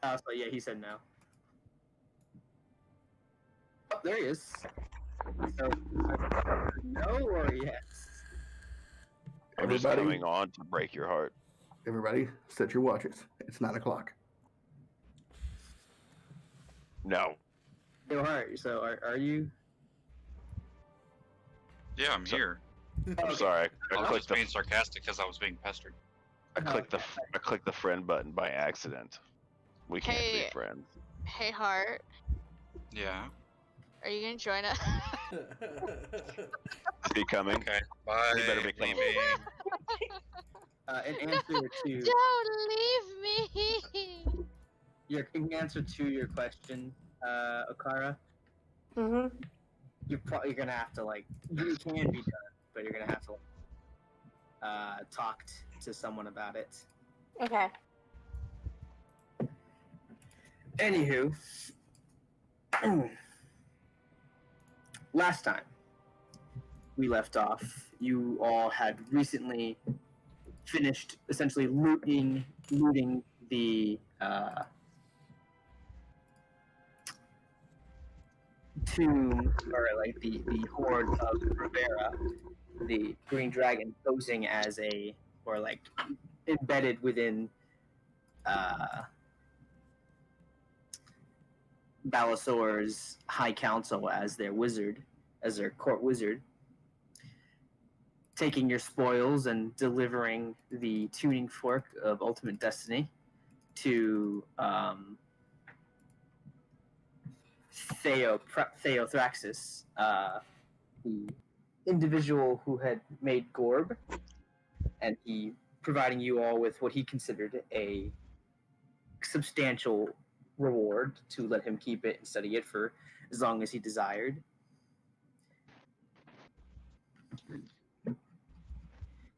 So yeah, he said no. Oh, there he is. So no or yes? I'm just Everybody, coming on to break your heart. everybody, set your watches. It's 9 o'clock. No. No heart. So are you? Yeah, I'm So- here. I'm Okay. sorry. I I was clicked just being sarcastic because I was being pestered. I clicked the friend button by accident. We can't Hey. be friends. Hey, Hart, Yeah. are you gonna join us? Is he coming? Okay. Bye. He better be coming. leaving. In answer to Don't leave me. in answer to your question, Okara, Mm-hmm. you're gonna have to it can be done, but you're gonna have to talk to someone about it. Okay. Anywho, last time we left off, you all had recently finished essentially looting the tomb, or the horde of Rivera, the green dragon, posing as embedded within Balasor's High Council as their court wizard, taking your spoils and delivering the tuning fork of Ultimate Destiny to Theothraxis, the individual who had made Gorb, and he providing you all with what he considered a substantial reward to let him keep it and study it for as long as he desired.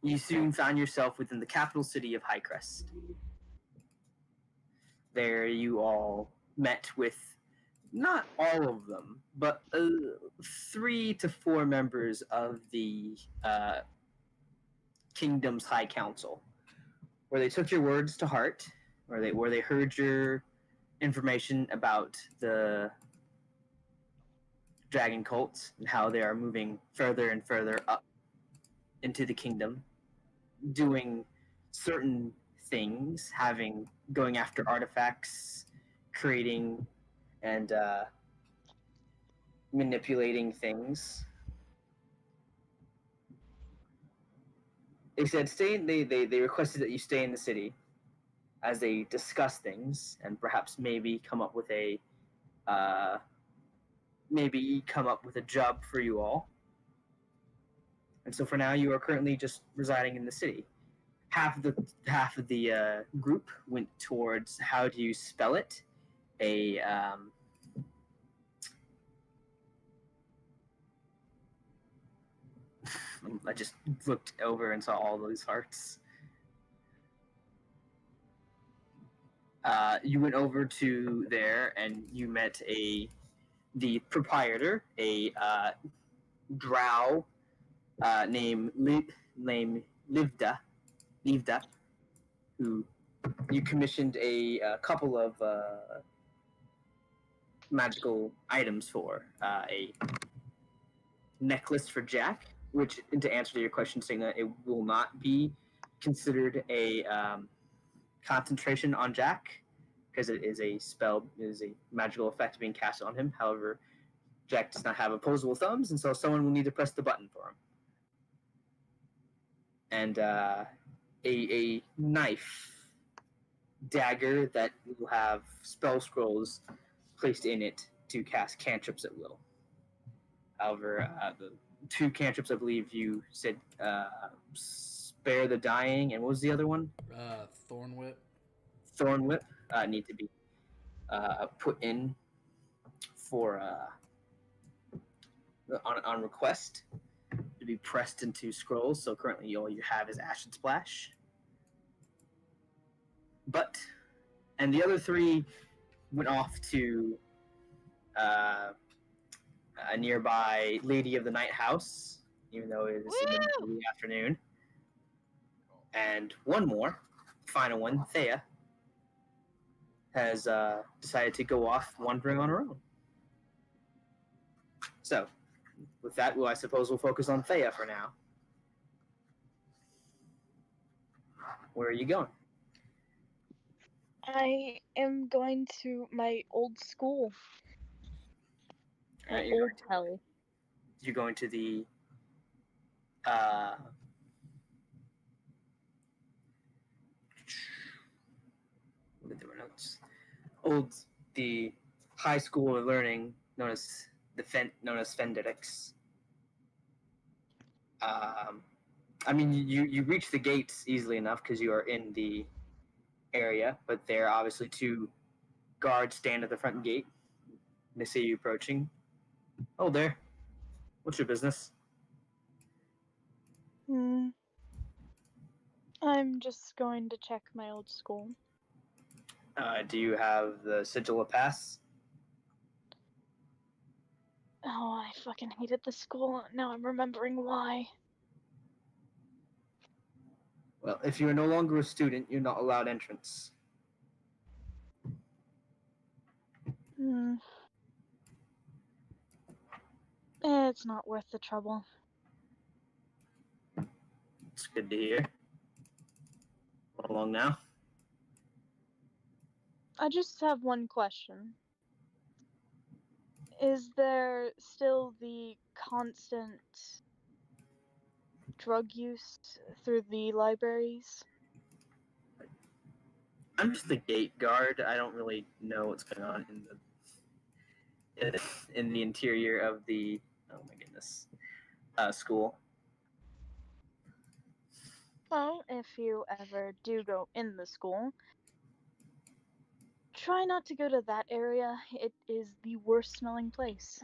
You soon found yourself within the capital city of Highcrest. There you all met with not all of them, but 3 to 4 members of the Kingdom's High Council, where they took your words to heart, where they heard your information about the dragon cults and how they are moving further and further up into the kingdom, doing certain things, going after artifacts, creating and manipulating things. They said they requested that you stay in the city as they discuss things and perhaps maybe come up with a job for you all. And so for now, you are currently just residing in the city. Half of the group went towards, how do you spell it? I just looked over and saw all those hearts. You went over to there and you met the proprietor, a drow named Livda, who you commissioned a couple of magical items for. A necklace for Jack, which, to answer to your question, Signa, it will not be considered a concentration on Jack, because it is a magical effect being cast on him. However, Jack does not have opposable thumbs, and so someone will need to press the button for him. And a knife, dagger that will have spell scrolls placed in it to cast cantrips at will. However, the 2 cantrips, I believe you said, spare the dying, and what was the other one? Thorn Whip. Thorn Whip need to be put in for on request to be pressed into scrolls. So currently all you have is Ashen Splash. And the other 3 went off to a nearby Lady of the Night house, even though it is in the middle of the afternoon. And one more, final one, Thea, has decided to go off wandering on her own. So, with that, I suppose we'll focus on Thea for now. Where are you going? I am going to my old school. Alright, Old hell. you're going to the what were notes? The high school of learning known as Fendedix. I mean, you reach the gates easily enough because you are in the area, but there are obviously two guards stand at the front gate. They see you approaching. Oh, there. What's your business? I'm just going to check my old school. Do you have the sigil of pass? Oh, I fucking hated the school. Now I'm remembering why. Well, if you are no longer a student, you're not allowed entrance. It's not worth the trouble. It's good to hear. How long now? I just have one question. Is there still the constant drug use through the libraries? I'm just the gate guard. I don't really know what's going on in the interior of the school. Well, if you ever do go in the school, try not to go to that area. It is the worst smelling place.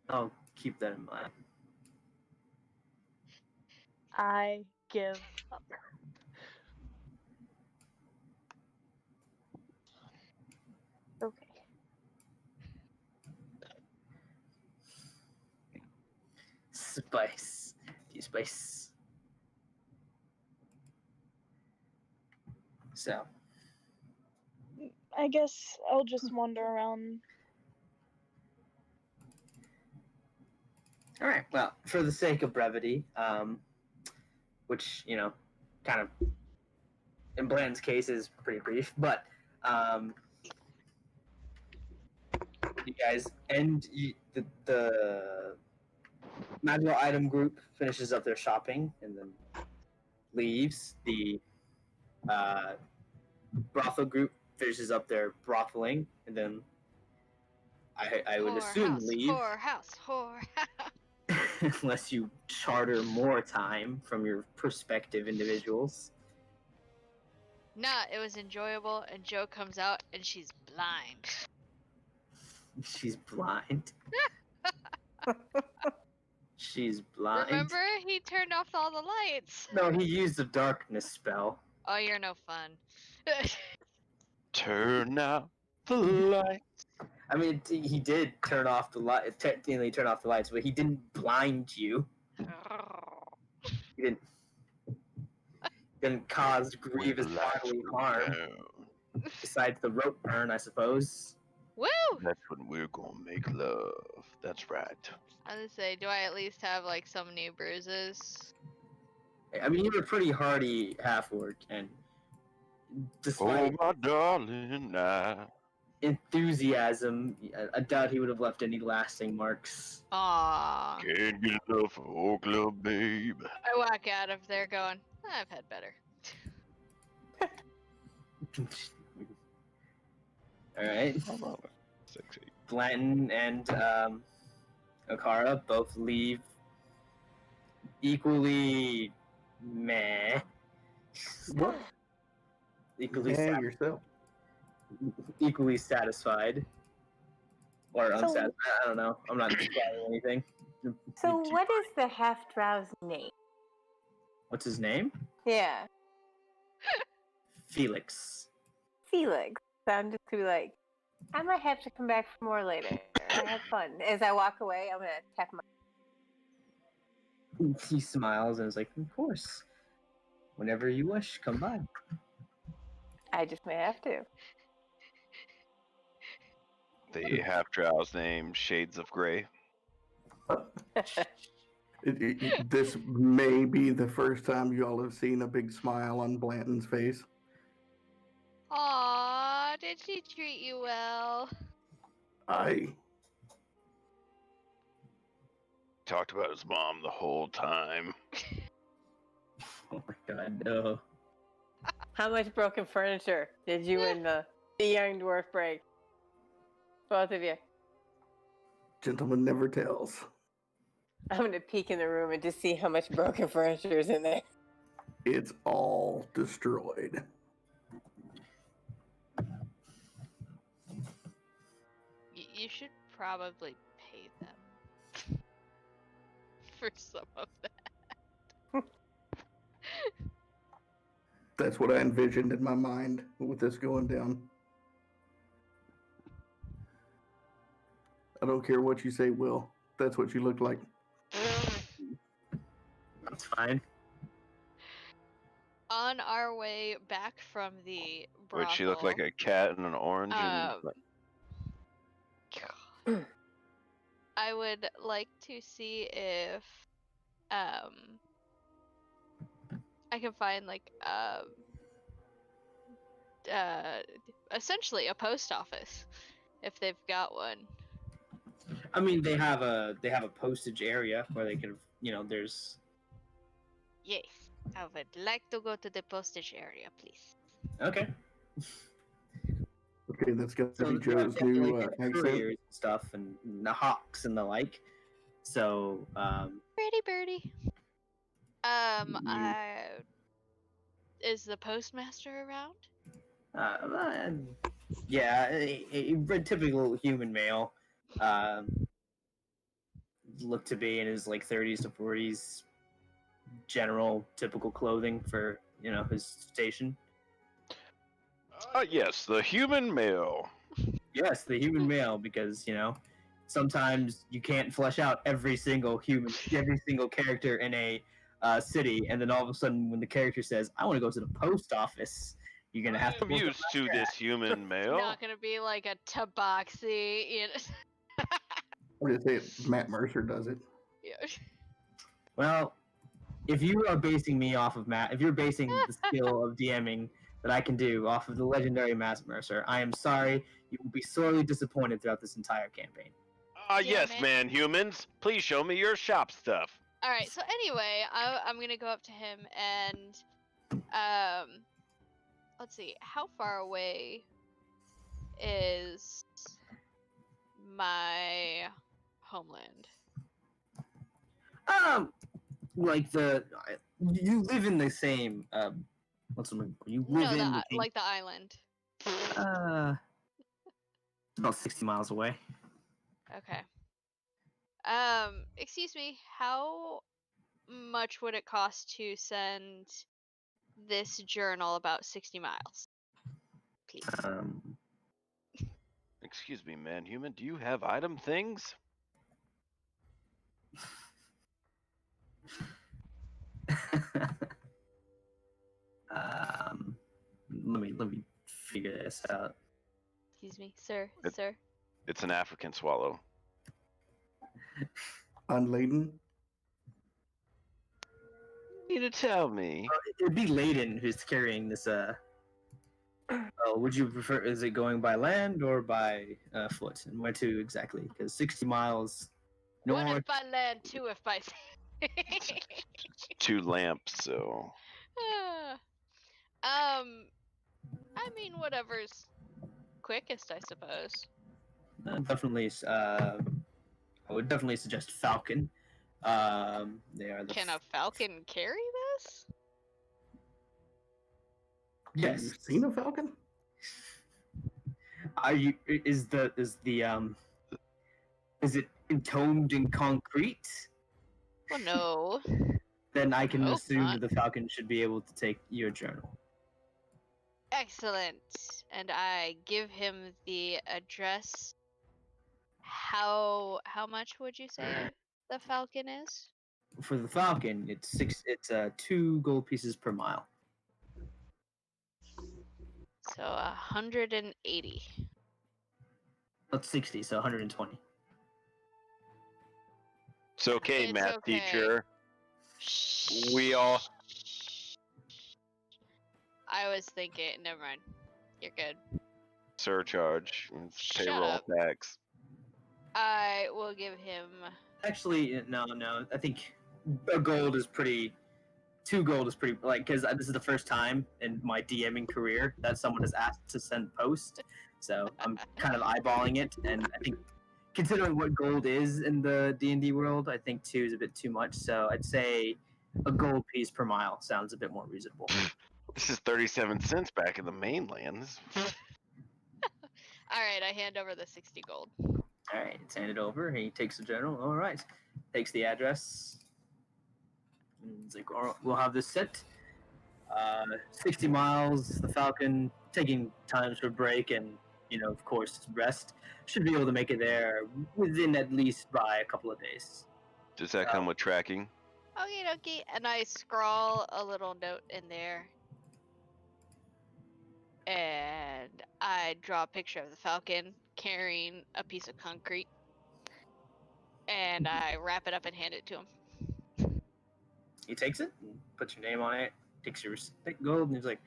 I'll keep that in mind. I give up. Okay. Spice. Spice. So. I guess I'll just wander around. All right. Well, for the sake of brevity, which kind of in Bland's case is pretty brief, but you guys end the magical item group finishes up their shopping and then leaves. The brothel group finishes up their brotheling and then I would assume leave. Whorehouse. Unless you charter more time from your prospective individuals. Nah, it was enjoyable, and Jo comes out, and she's blind. She's blind. She's blind. Remember? He turned off all the lights. No, he used a darkness spell. Oh, you're no fun. Turn out the light. I mean, he did turn off the light. Technically, turn off the lights, but he didn't blind you. He didn't cause grievous bodily harm. Besides the rope burn, I suppose. Woo! That's when we're gonna make love. That's right. I was gonna say, do I at least have like some new bruises? I mean, you're a pretty hardy half-orc, and Oh despite my darling, enthusiasm, I doubt he would have left any lasting marks. Aww. can't get enough of Oak Club, babe. I walk out of there going, I've had better. All right. Sexy. Blanton and Okara both leave equally meh. What? Equally, Yeah, yourself. equally satisfied. Or So- unsatisfied. I don't know. I'm not describing anything. So, what is the half drow's name? What's his name? Yeah, Felix. Felix. So I'm just gonna be like, I might have to come back for more later. I had fun. As I walk away, I'm gonna tap my. He smiles and is like, "Of course. Whenever you wish, come by." I just may have to. The half drow's name, Shades of Grey. This may be the first time you all have seen a big smile on Blanton's face. Aw, did she treat you well? I Talked about his mom the whole time. Oh my god, no. How much broken furniture did you and the young dwarf break? Both of you. Gentleman never tells. I'm gonna peek in the room and just see how much broken furniture is in there. It's all destroyed. You should probably pay them for some of that. That's what I envisioned in my mind with this going down. I don't care what you say, Will. That's what you look like. That's fine. On our way back from the brothel, Would she look like a cat in an orange? I would like to see if I can find like essentially a post office if they've got one. I mean, they have a postage area where they can, there's. Yes, I would like to go to the postage area, please. Okay. Okay, that's got to So be they have Joe's new like, accent. couriers and stuff, and the hawks and the like. So, Birdie, birdie. Is the postmaster around? Yeah, a typical human male. Looked to be in his like 30s to 40s, general typical clothing for his station. Yes, the human male. Yes, the human male, because sometimes you can't flesh out every single character in a city, and then all of a sudden when the character says, "I want to go to the post office," you're gonna have to. I'm used to this human male. Not gonna be like a tabaxi, I'm just saying, Matt Mercer does it. Yeah. Well, if you are basing me off of Matt, if you're basing the skill of DMing that I can do off of the legendary Matt Mercer, I am sorry. You will be sorely disappointed throughout this entire campaign. Yes, man, humans. Please show me your shop stuff. All right. So anyway, I'm gonna go up to him and let's see, how far away is my homeland? Like you live in the same you live in the like the island. about 60 miles away. Okay. Excuse me, how much would it cost to send this journal about 60 miles? Please. Excuse me, man, human. Do you have item things? Let me figure this out. Excuse me, sir. It's an African swallow. Unladen? You need to tell me. It'd be Layden who's carrying this. Would you prefer? Is it going by land or by foot? And where to exactly? Because 60 miles One north. if by land, two if by sea. 2 lamps, so. I mean, whatever's quickest, I suppose. Definitely. I would definitely suggest Falcon. They are the. Can a falcon carry this? Yes. Have you seen a falcon? Are you? Is it entombed in concrete? Well, no. Then I can Hope assume not. that the Falcon should be able to take your journal. Excellent. And I give him the address. How much would you say the falcon is? For the Falcon, it's 2 gold pieces per mile. So 180. That's 60, so 120. It's okay, It's math okay. teacher. We all. I was thinking. Never mind. You're good. Surcharge. It's Shut payroll up. tax. I will give him. Actually, no. I think a gold is pretty. 2 gold is pretty, like, because this is the first time in my DMing career that someone has asked to send post. So I'm kind of eyeballing it, and I think considering what gold is in the D&D world, I think 2 is a bit too much. So I'd say a gold piece per mile sounds a bit more reasonable. This is 37 cents back in the mainland. All right, I hand over the 60 gold. All right, it's handed over. He takes the journal. All right, takes the address. And he's like, all right, we'll have this set. 60 miles, the Falcon, taking times for break and, of course, rest. Should be able to make it there within at least by a couple of days. Does that come with tracking? Okie dokie. And I scrawl a little note in there. And I draw a picture of the Falcon carrying a piece of concrete. And I wrap it up and hand it to him. He takes it, and puts your name on it, takes your gold, and he's like,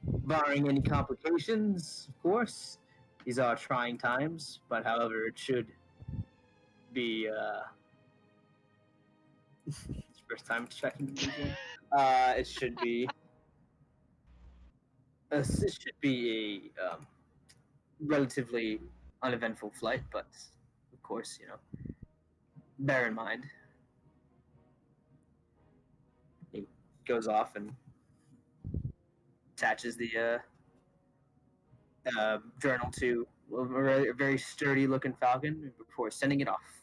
barring any complications, of course, these are trying times, but however, it should be, it's the first time checking the museum. It should be a relatively uneventful flight, but of course, bear in mind. He goes off and attaches the journal to a very sturdy looking Falcon before sending it off.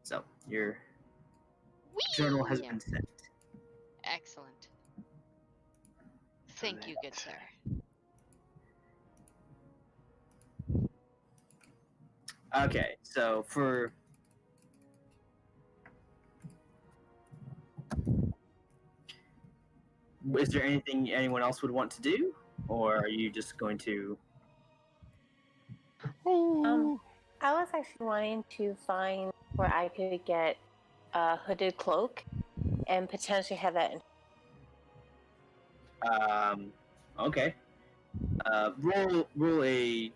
So your journal has Whee! been sent. Excellent. Thank you, good sir. Okay, so is there anything anyone else would want to do, or are you just going to? I was actually wanting to find where I could get a hooded cloak and potentially have that. Okay. Roll a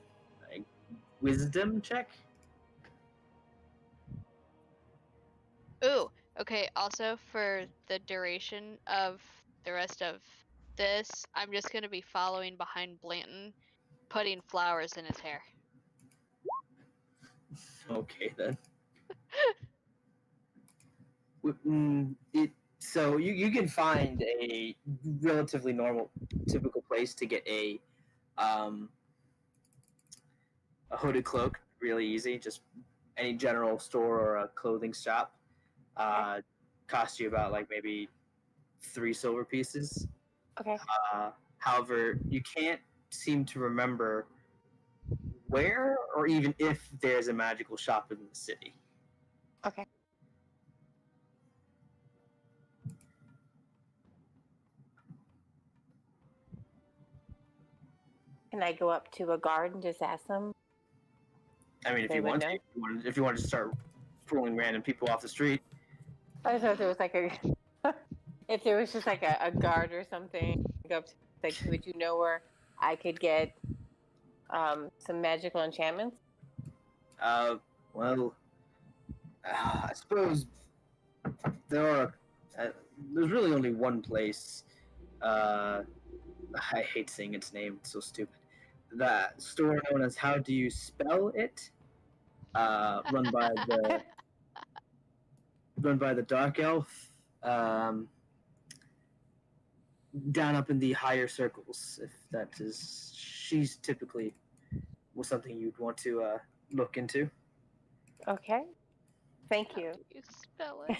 wisdom check. Ooh, okay. Also, for the duration of the rest of this, I'm just going to be following behind Blanton, putting flowers in his hair. Okay then. So you can find a relatively typical place to get a hooded cloak really easy. Just any general store or a clothing shop. Cost you about like maybe 3 silver pieces. Okay. However, you can't seem to remember where or even if there's a magical shop in the city. Okay. Can I go up to a guard and just ask them? I mean, if They you would want know. to, if you want to start fooling random people off the street. I thought there was like if there was just like a guard or something. Go up to, like, would you know where I could get some magical enchantments? Well, I suppose there's really only one place. I hate saying its name; it's so stupid. That store known as How Do You Spell It? Run by the Dark Elf. Down up in the higher circles, if that is, she's typically was something you'd want to look into. Okay. Thank you. How do you spell it?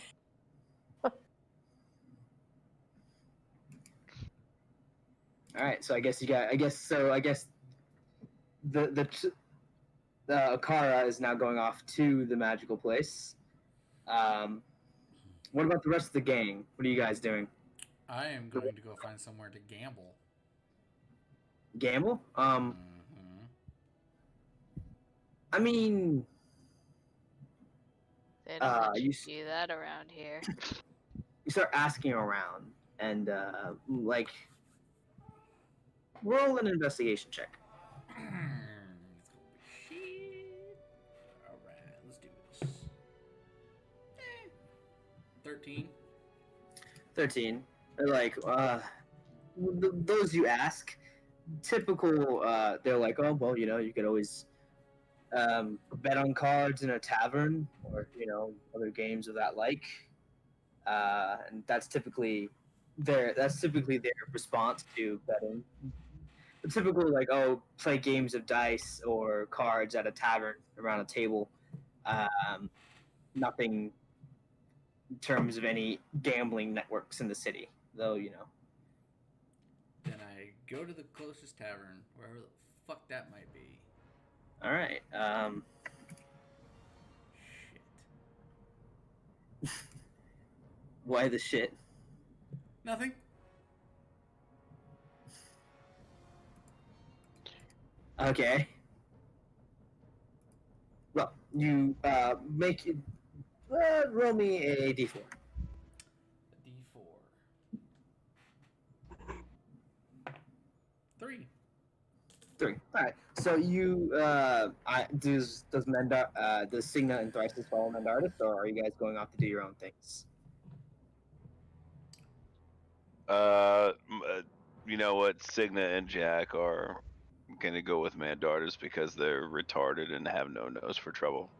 All right, so I guess the Akara is now going off to the magical place. What about the rest of the gang? What are you guys doing? I am going to go find somewhere to gamble. Gamble? Mhm. I mean, They don't let you you s- do that around here. you start asking around, and roll an investigation check. It's gonna be shit. Alright, let's do this. 13. 13. They're like, those you ask, typical. They're like, oh well, you could always bet on cards in a tavern, or other games of that like. And that's typically their response to betting. But typically, like, oh, play games of dice or cards at a tavern around a table. Nothing in terms of any gambling networks in the city, though. Then I go to the closest tavern, wherever the fuck that might be. All right. Shit. Why the shit? Nothing. Okay. Well, you make it. Roll me a d4. A D4. 3. 3. All right. So does Signa and Thrices follow Mendardus, or are you guys going off to do your own things? You know what? Signa and Jack are gonna go with Mandartis because they're retarded and have no nose for trouble.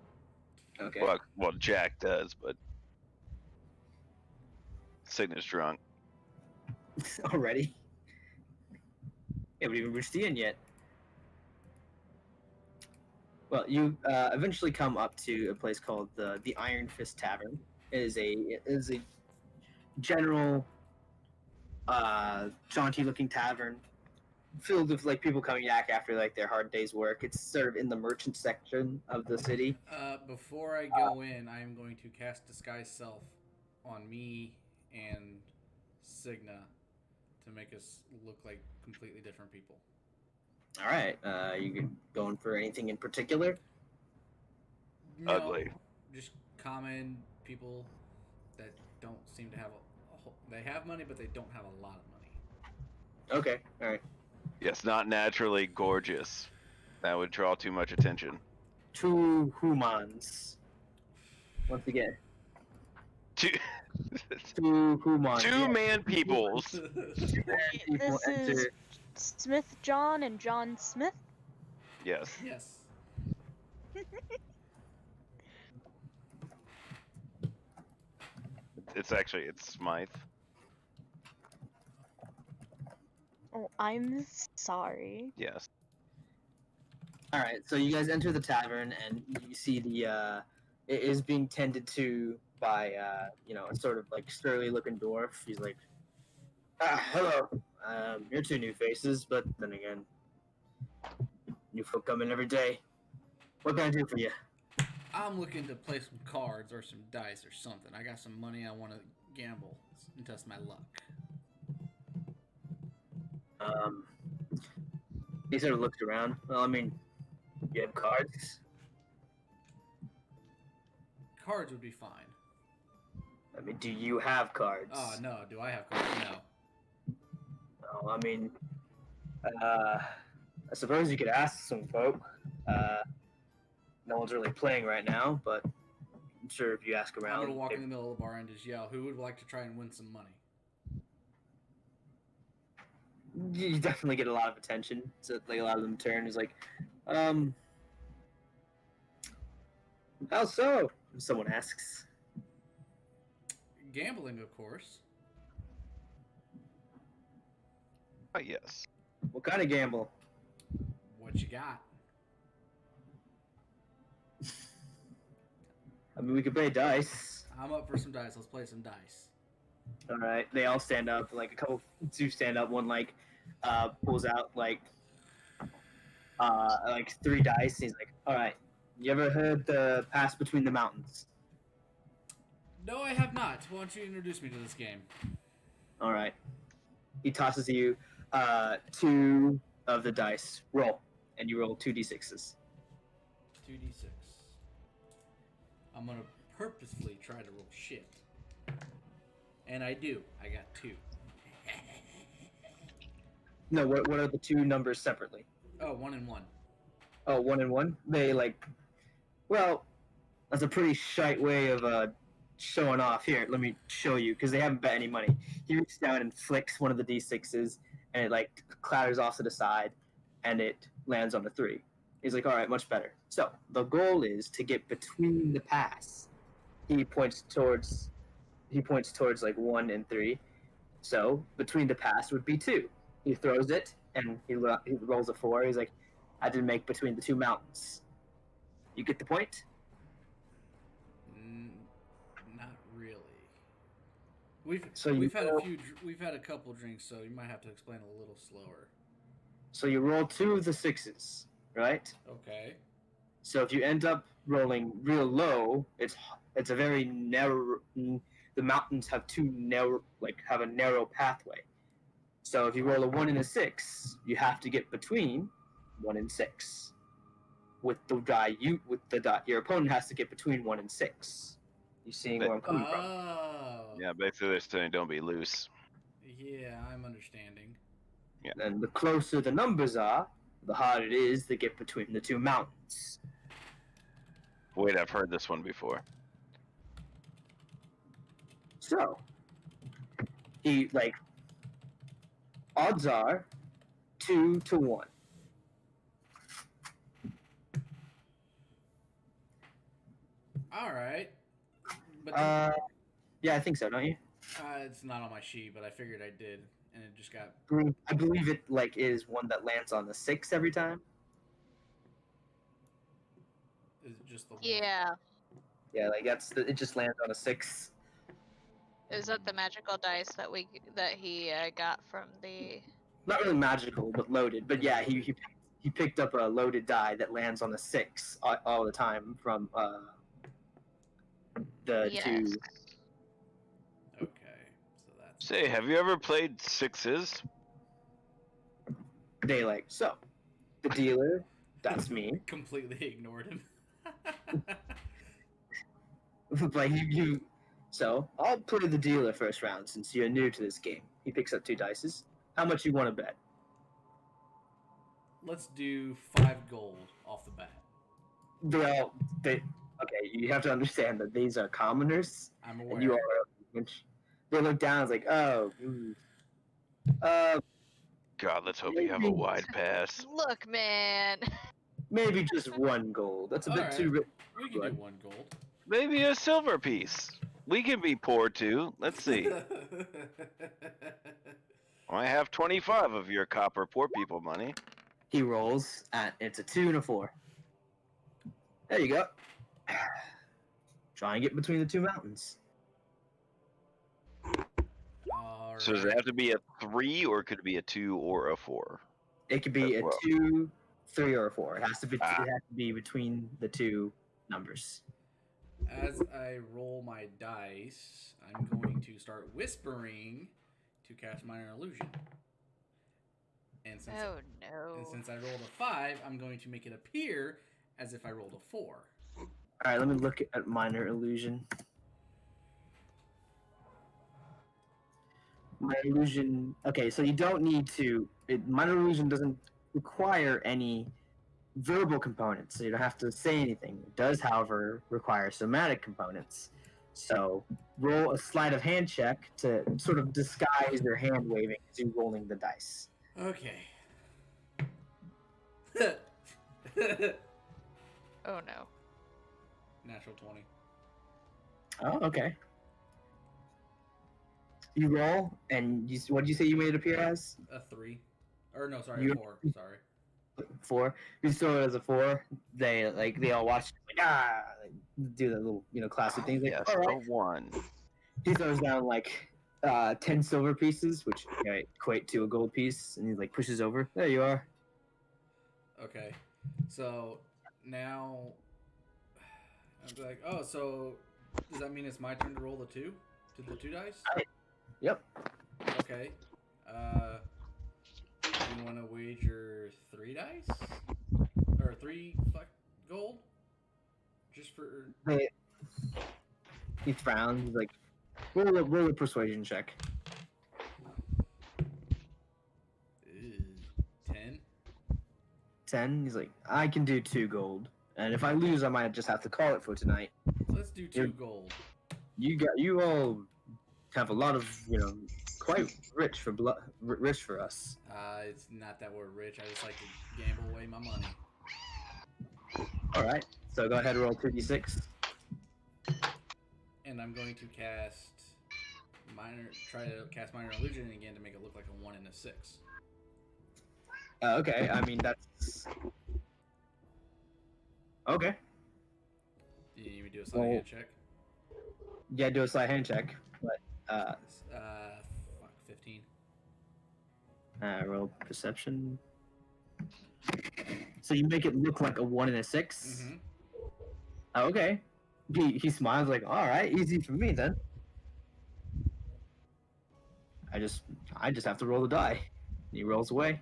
Okay. Well, Jack does, but Signa's drunk. Already. Haven't even reached the end yet. Well, you eventually come up to a place called the Iron Fist Tavern. It is a general, jaunty-looking tavern filled with like people coming back after like their hard day's work. It's sort of in the merchant section of the city. Before I go in, I am going to cast Disguise Self on me and Signa to make us look like completely different people. All right. You going for anything in particular? No, Ugly. just common people that don't seem to have they have money, but they don't have a lot of money. Okay. All right. Yes, not naturally gorgeous. That would draw too much attention. 2 humans. Once again, Two, 2 humans. two man peoples. People This is enter. Smith John and John Smith. Yes. Yes. It's Smythe. Oh, I'm sorry. Yes. All right, so you guys enter the tavern and you see it is being tended to by a sort of like surly looking dwarf. He's like, hello, you're 2 new faces, but then again, new folk come in every day. What can I do for you? I'm looking to play some cards or some dice or something. I got some money I want to gamble and test my luck. He sort of looks around. Well, I mean, you have cards. Cards would be fine. I mean, do you have cards? Oh, no. Do I have cards? No. No, I mean, I suppose you could ask some folk. No one's really playing right now, but I'm sure if you ask I'm around, going to walk in the middle of the bar and just yell, who would like to try and win some money? you definitely get a lot of attention. So like a lot of them turn. Is like, how so? If someone asks. Gambling, of course. Yes. What kind of gamble? What you got? I mean, we could play dice. I'm up for some dice. Let's play some dice. All right, they all stand up. Like a couple, 2 stand up. One pulls out like 3 dice. He's like, all right, you ever heard the Pass Between the Mountains? No, I have not. Why don't you introduce me to this game? All right. He tosses you 2 of the dice. Roll, and you roll 2d6s. 2d6. I'm gonna purposefully try to roll shit. And I do. I got 2. No, what are the two numbers separately? Oh, 1 and 1. Oh, 1 and 1. They well, that's a pretty shite way of showing off. Here, let me show you because they haven't bet any money. He reaches down and flicks one of the d6s, and it clatters off to the side, and it lands on the 3. He's like, all right, much better. So the goal is to get between the pass. He points towards 1 and 3. So between the pass would be 2. He throws it, and he rolls a 4. He's like, I didn't make between the two mountains. You get the point? Not really. We've had a couple drinks, so you might have to explain a little slower. So you roll 2 of the 6s, right? Okay. So if you end up rolling real low, it's a very narrow. The mountains have have a narrow pathway. So if you roll a 1 and a 6, you have to get between 1 and 6. With the die, your opponent has to get between 1 and 6. You seeing where I'm coming from? Oh. Yeah, basically they're saying don't be loose. Yeah, I'm understanding. Yeah. And the closer the numbers are, the harder it is to get between the two mountains. Wait, I've heard this one before. So, he odds are 2 to 1. All right. But Yeah, I think so, don't you? it's not on my sheet, but I figured I did, and it just got. I believe it is one that lands on the 6 every time. Is it just the one? Yeah. Yeah, it just lands on a 6. Is that the magical dice that he got from the? Not really magical, but loaded. But yeah, he picked up a loaded die that lands on the 6 all the time from the Yes. 2. Okay, so that's. Say, have you ever played 6s? They so the dealer, that's me. Completely ignored him. But so I'll play the dealer first round since you're new to this game. He picks up 2 dices. How much you want to bet? Let's do 5 gold off the bat. Okay, you have to understand that these are commoners. I'm aware. And you are. They look down. It's like, oh, God, let's hope you have a Maybe. wide pass. Look, man. maybe just 1 gold. That's a bit Alright. too rich. We can do 1 gold. Maybe a silver piece. We can be poor too. Let's see. I have 25 of your copper poor people money. He rolls it's a 2 and a 4. There you go. Try and get between the two mountains. All So does it right. have to be a 3 or could it be a 2 or a 4? It could be As a well. 2, 3, or a 4. It has to be. Ah. It has to be between the two numbers. As I roll my dice, I'm going to start whispering to cast Minor Illusion. And since Oh no. and since I rolled a 5, I'm going to make it appear as if I rolled a 4. All right, let me look at minor illusion. Minor illusion. Okay, so you don't need to. Minor illusion doesn't require any verbal components, so you don't have to say anything. It does, however, require somatic components. So roll a sleight of hand check to sort of disguise your hand waving as you're rolling the dice. Okay. Oh no. Natural 20. Oh, okay. You roll, and what did you say you made it appear as? A 3. Or no, sorry, You- a 4. Sorry. 4. You throw it as a 4. They all watch like do the little classic things. Like, Yes, all a right. 1. He throws down 10 silver pieces, which equate to a gold piece, and he pushes over. There you are. Okay. So now I'm like, oh, so does that mean it's my turn to roll the 2? To the 2 dice? Yep. Okay. you want to wager 3 dice? Or 3 gold? Just for. He frowns. He's like, roll a persuasion check. 10? 10. He's like, I can do 2 gold, and if I lose, I might just have to call it for tonight. Let's do 2 gold. You all have a lot of quite rich for us. It's not that we're rich. I just like to gamble away my money. All right, so go ahead and roll 2d6. And I'm going to try to cast minor illusion again to make it look like a 1 and a 6. Okay, I mean that's okay. Do you need me to do a sleight of hand check? Yeah, do a sleight hand check, but 15. roll perception. So you make it look like a 1 and a 6. Mm-hmm. Okay. He smiles like, all right, easy for me then. I just have to roll the die. He rolls away.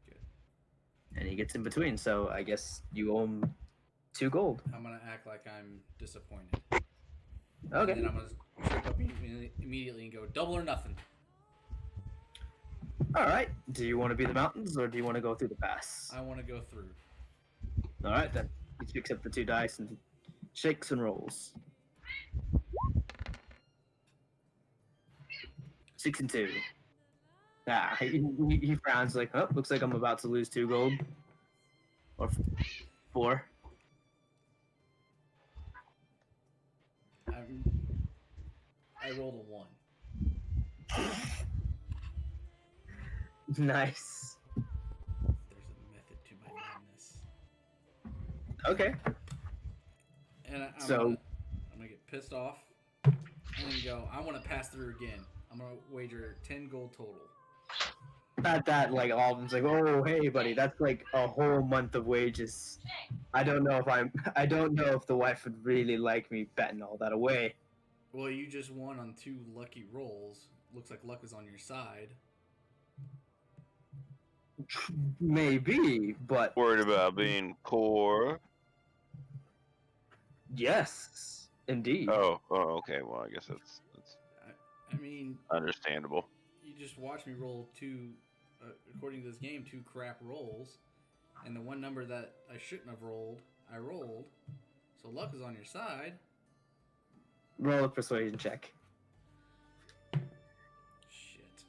Good. And he gets in between, so I guess you owe him 2 gold. I'm gonna act like I'm disappointed. Okay. And then I'm gonna trip up immediately and go double or nothing. All right. Do you want to be the mountains, or do you want to go through the pass? I want to go through. All right, then. He picks up the 2 dice and shakes and rolls. 6 and 2. He frowns like, oh, looks like I'm about to lose 2 gold. Or 4. I rolled a 1. Nice. There's a method to my madness. Okay. And I'm So- gonna get pissed off and then go, I want to pass through again. I'm gonna wager 10 gold total. At that, like, all of them's like, oh, hey, buddy, that's like a whole month of wages. I don't know if the wife would really like me betting all that away. Well, you just won on 2 lucky rolls. Looks like luck is on your side. Maybe, but Worried about being poor. yes, indeed. Oh, okay. Well, I guess that's I mean, understandable. you just watch me roll 2, according to this game, 2 crap rolls. And the one number that I shouldn't have rolled, I rolled. So luck is on your side. Roll a persuasion check. Shit.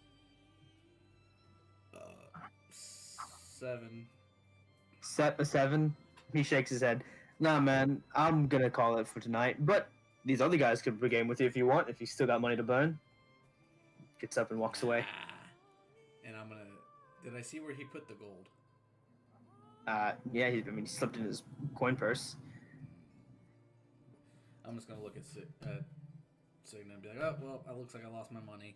7. Set a 7. He shakes his head. Nah, man, I'm gonna call it for tonight. But these other guys could game with you if you want. If you still got money to burn. Gets up and walks away. And I'm gonna. Did I see where he put the gold? Yeah, he slipped in his coin purse. I'm just gonna look at Signa and be like, oh well, it looks like I lost my money.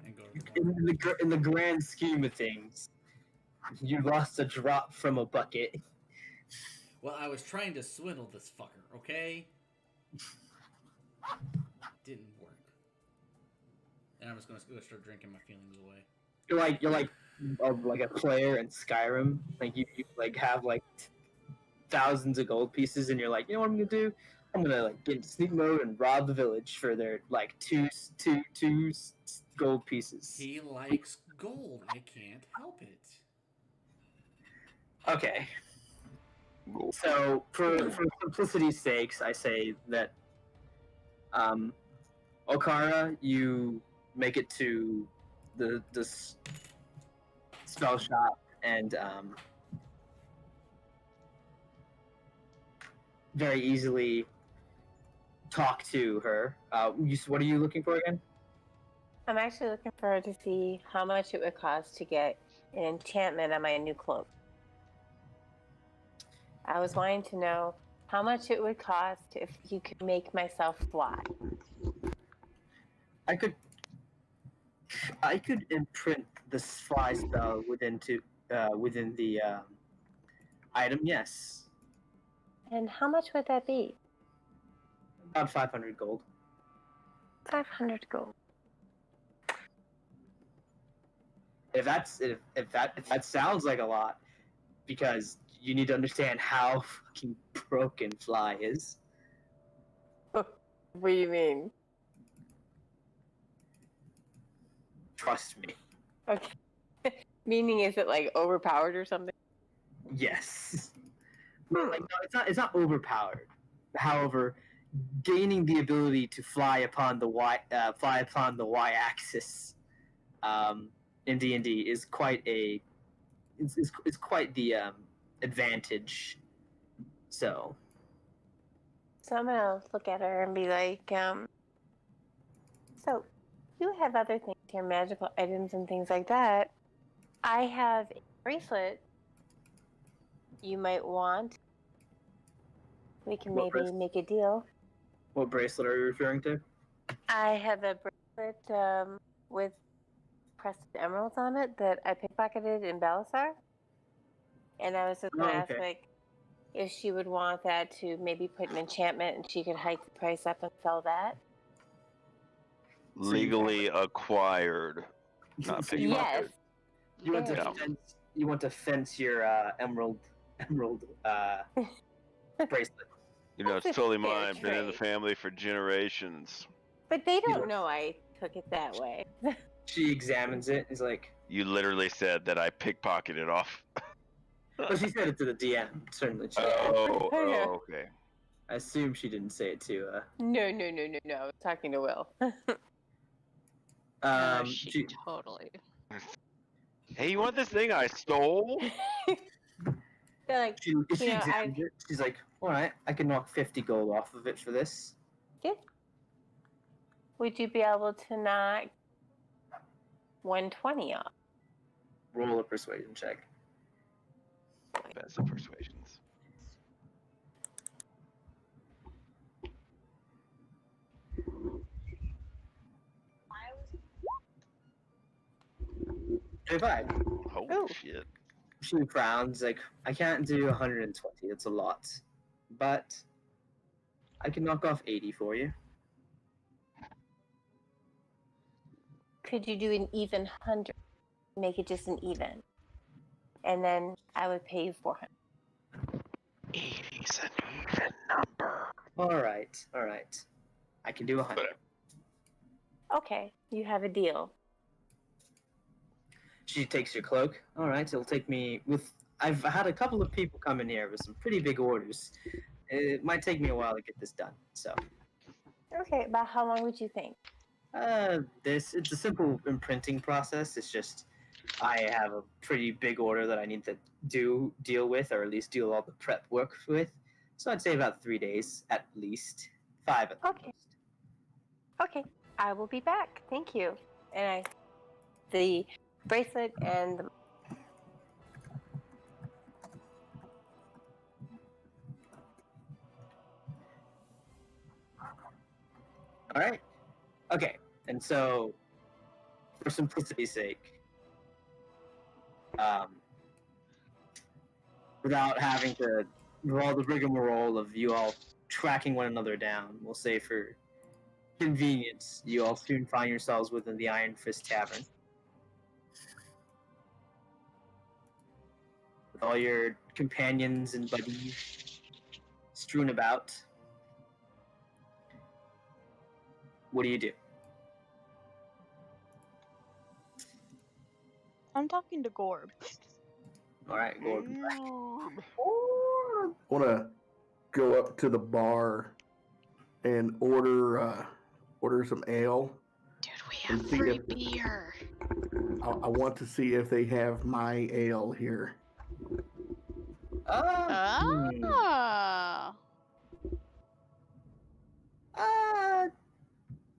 And go to the bar. In the grand scheme of things, you lost a drop from a bucket. Well, I was trying to swindle this fucker, okay? Didn't work. And I'm just gonna go start drinking my feelings away. You're like a player in Skyrim. Like you like have like thousands of gold pieces, and you're like, you know what I'm gonna do? I'm gonna like get into sneak mode and rob the village for their like two gold pieces. He likes gold. I can't help it. Okay. So for simplicity's sakes, I say that Okara, you make it to the spell shop and very easily talk to her. What are you looking for again? I'm actually looking for her to see how much it would cost to get an enchantment on my new cloak. I was wanting to know how much it would cost if you could make myself fly. I could imprint the fly spell within the item. Yes, And how much would that be? about 500 gold. 500 gold. if that sounds like a lot, because you need to understand how fucking broken Fly is. What do you mean? Trust me. Okay. Meaning, is it like overpowered or something? Yes. Well, like, no, it's not overpowered. However, gaining the ability to fly upon the y-axis in D&D is quite it's quite the advantage. So So I'm gonna look at her and be like, so you have other things here, magical items and things like that. I have a bracelet you might want. We can What maybe bracelet? make a deal. what bracelet are you referring to? I have a bracelet with pressed emeralds on it that I pickpocketed in Balasar. And I was just gonna ask, okay. like, if she would want that to maybe put an enchantment and she could hike the price up and sell that. Legally acquired, not So pickpocketed. Yes. you want to Very. fence your emerald bracelet. You know, That's it's a totally fair mine. Been in the trade. family for generations. But they Yeah. don't know I took it that way. She examines it. Is like, You literally said that I pickpocketed off. well, she said it to the DM. Certainly, she did. Oh, okay. I assume she didn't say it to. No. I was talking to Will. She totally. Hey, you want this thing I stole? They're like, She know, examines it. She's like, all right, I can knock 50 gold off of it for this. would you be able to knock 120 off? Roll a persuasion check. Best of persuasions. Survive. Holy Ooh. shit. She frowns, like, I can't do 120. It's a lot. But I can knock off 80 for you. Could you do an even 100? Make it just an even. And then I would pay you 400. 80's an even number. All right. I can do 100. Okay, you have a deal. She takes your cloak. All right, it'll take me I've had a couple of people come in here with some pretty big orders. It might take me a while to get this done. So, Okay, about how long would you think? it's a simple imprinting process. It's just I have a pretty big order that I need to deal with, or at least do all the prep work with. So I'd say about 3 days at least, 5 at Okay. most. Okay, I will be back. Thank you. And the bracelet and the All right. Okay. And so, for simplicity's sake, without having to do all the rigmarole of you all tracking one another down, we'll say for convenience, you all soon find yourselves within the Iron Fist Tavern. With all your companions and buddies strewn about. What do you do? I'm talking to Gorb. All right, go. I want to go up to the bar and order some ale. Dude, we And have see free if- beer. I want to see if they have my ale here. Oh.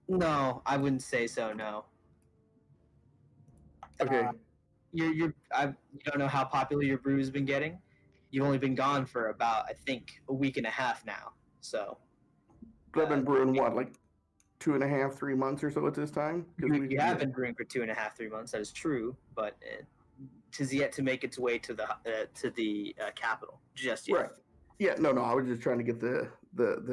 No, I wouldn't say so. No. Okay. You don't know how popular your brew has been getting. You've only been gone for about, I think, a week and a half now. So But I've been brewing what, like 2.5, 3 months or so at this time? you have been brewing for 2.5, 3 months. That is true, but it is yet to make its way to the capital just yet. Right. Yeah, no, I was just trying to get the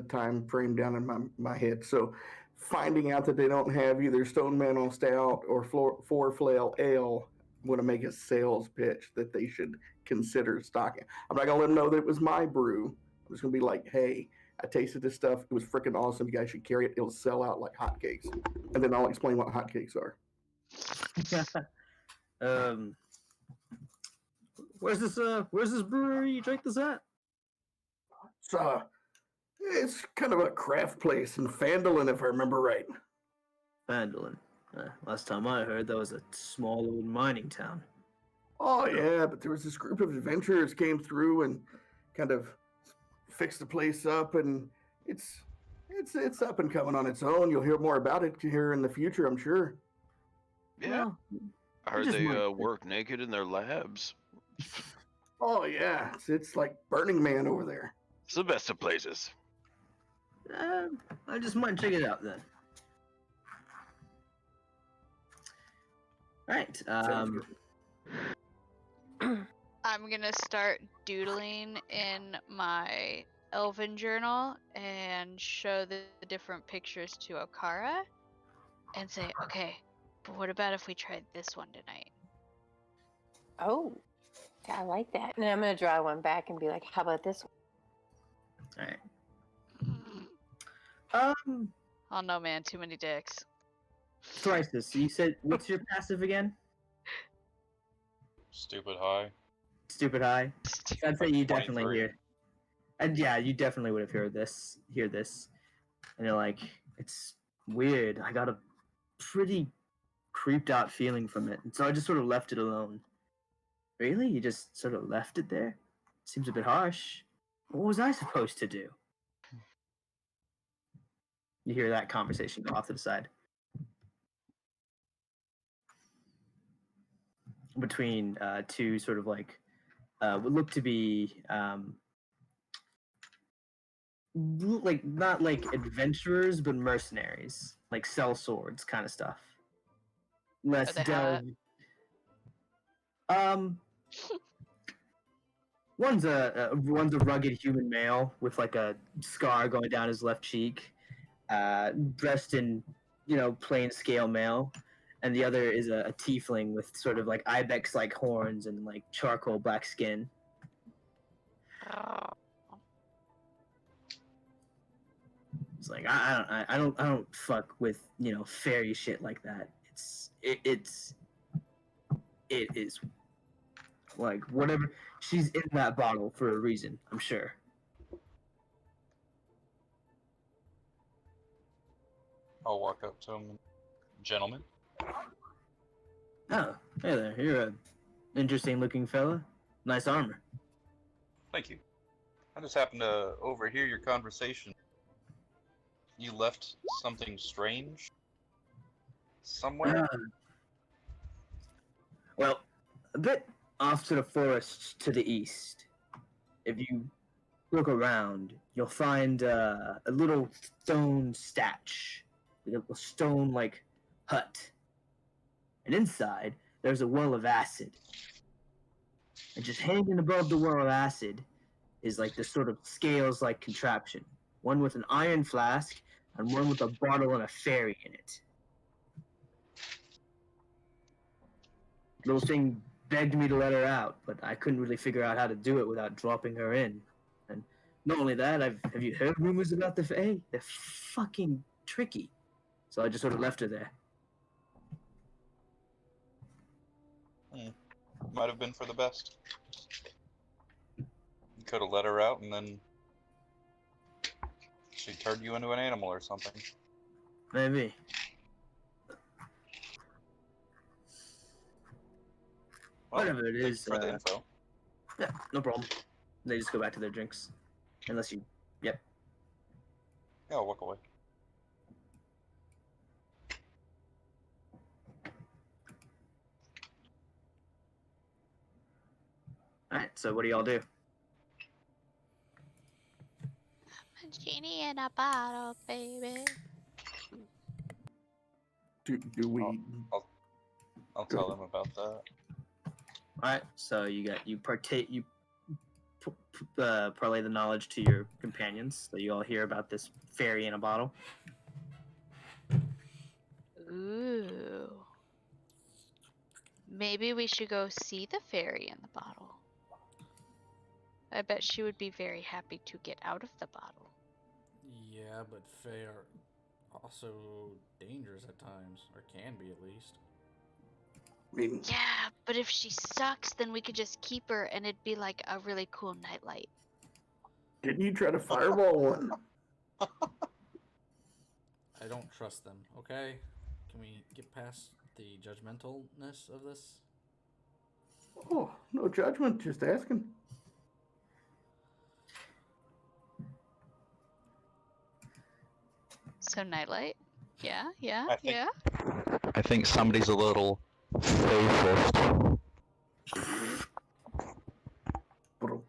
time frame down in my head. So finding out that they don't have either Stone Mantle Stout or Four Flail Ale want to make a sales pitch that they should consider stocking. I'm not gonna let them know that it was my brew. I'm just gonna be like, hey, I tasted this stuff. It was freaking awesome. You guys should carry it. It'll sell out like hotcakes. And then I'll explain what hotcakes are. Where's this brewery you drank this at? It's kind of a craft place in Fandolin, if I remember right. Vandalin. Last time I heard, that was a small old mining town. Oh yeah, but there was this group of adventurers came through and kind of fixed the place up, and it's up and coming on its own. You'll hear more about it here in the future, I'm sure. Yeah, Well, I heard just they might- work naked in their labs. Oh yeah, it's like Burning Man over there. It's the best of places. I just might check it out then. All right. Sounds good. I'm gonna start doodling in my elven journal and show the different pictures to Okara and say, okay, but what about if we tried this one tonight? Oh, I like that. And I'm gonna draw one back and be like, how about this one? All right. Oh no, man, too many dicks. Thrices. So you said, what's your passive again? Stupid high. Stupid high. I'd say you 23. definitely hear. And yeah, you definitely would have heard this. And you're like, it's weird. I got a pretty creeped out feeling from it. And so I just sort of left it alone. Really? You just sort of left it there? Seems a bit harsh. What was I supposed to do? You hear that conversation go off to the side. Between two sort of like what look to be like not like adventurers but mercenaries, like sell swords kind of stuff. Less Are they delve. One's a rugged human male with like a scar going down his left cheek, dressed in plain scale mail, and the other is a tiefling with sort of like ibex like horns and like charcoal black skin. It's like I don't fuck with fairy shit like that. It is like whatever. She's in that bottle for a reason, I'm sure. I'll walk up to him. Gentlemen. Oh, hey there. You're a interesting looking fella. Nice armor. Thank you. I just happened to overhear your conversation. You left something strange somewhere? Well, a bit off to the forest to the east. If you look around, you'll find a little stone statue, a little stone like hut. And inside, there's a well of acid. And just hanging above the well of acid is like this sort of scales-like contraption. One with an iron flask, and one with a bottle and a fairy in it. Little thing begged me to let her out, but I couldn't really figure out how to do it without dropping her in. And not only that, have you heard rumors about the Fae? They're fucking tricky. So I just sort of left her there. Might have been for the best. You could have let her out and then she turned you into an animal or something. Maybe. Well, Whatever it thanks is. for the info. Yeah, no problem. They just go back to their drinks. Unless you... Yep. Yeah, I'll walk away. Alright, so what do y'all do? A genie in a bottle, baby. Do we? I'll tell them about that. Alright, so you parlay the knowledge to your companions, so you all hear about this fairy in a bottle. Ooh. Maybe we should go see the fairy in the bottle. I bet she would be very happy to get out of the bottle. Yeah, but Fae are also dangerous at times, or can be at least. I mean, Yeah, but if she sucks, then we could just keep her and it'd be like a really cool nightlight. didn't you try to fireball one? I don't trust them, okay? Can we get past the judgmentalness of this? Oh, no judgment, just asking. So nightlight? Yeah, yeah, I think- yeah. I think somebody's a little faithist. Proud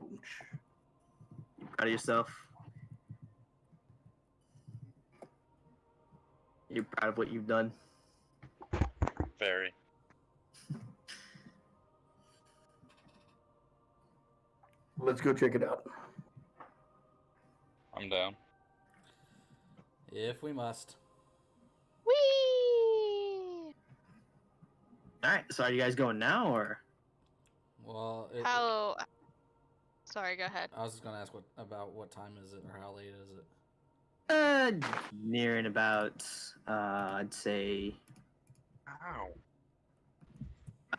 Proud of yourself. You're proud of what you've done. Very. Let's go check it out. I'm down. If we must. Whee! All right. So are you guys going now, or? Well, How? Sorry, go ahead. I was just gonna ask what time is it or how late is it? Nearing about, I'd say,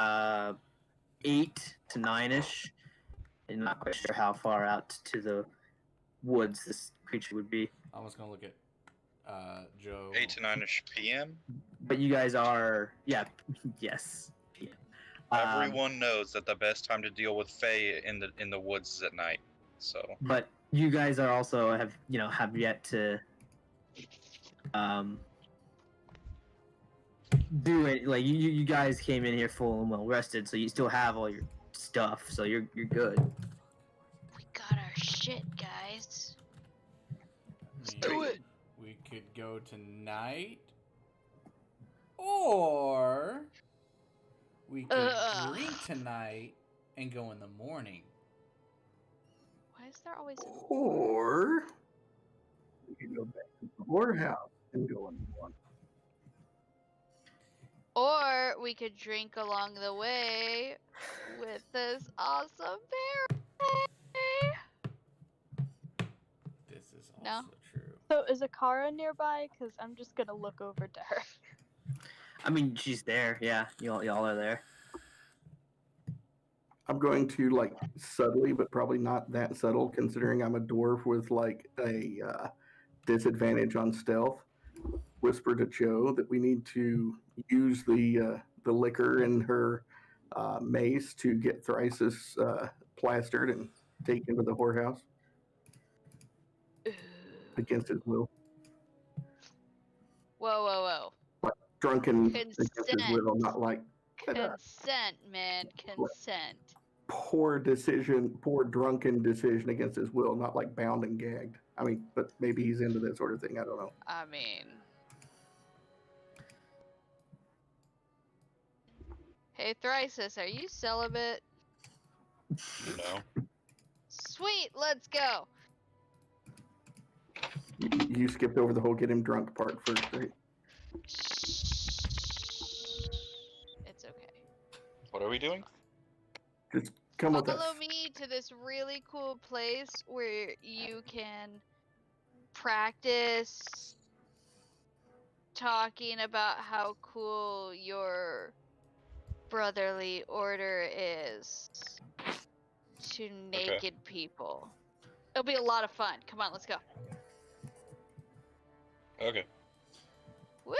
Ow. 8 to 9ish. I'm not quite sure how far out to the woods this creature would be. I was gonna look at Joe. 8 to 9ish p.m. But you guys are, yeah, yes. PM. Everyone knows that the best time to deal with Fae in the woods is at night. So But you guys are also have yet to do it. Like you guys came in here full and well rested, so you still have all your stuff, so you're good. We got our shit, guys. Let's do it. We could go tonight, or we could drink tonight and go in the morning. Why is there always Or we could go back to the whorehouse and go in one. Or we could drink along the way with this awesome fairy. This is also No? true. So is Akara nearby? Because I'm just gonna look over to her. I mean, she's there. Yeah, y'all are there. I'm going to like subtly, but probably not that subtle, considering I'm a dwarf with like a disadvantage on stealth. Whisper to Joe that we need to use the liquor in her mace to get Thrisis plastered and taken to the whorehouse against his will. Whoa. Drunken against his Consent. will, not like Consent, man. Consent. poor drunken decision against his will, not like bound and gagged. I mean, but maybe he's into that sort of thing. I don't know. I mean. Hey, Thrisis, are you celibate? no. Sweet, let's go. You skipped over the whole get him drunk part first, right? It's okay. What are we doing? Just come with us. Follow me to this really cool place where you can practice talking about how cool your brotherly order is to naked people. It'll be a lot of fun. Come on, let's go. Okay. Woo!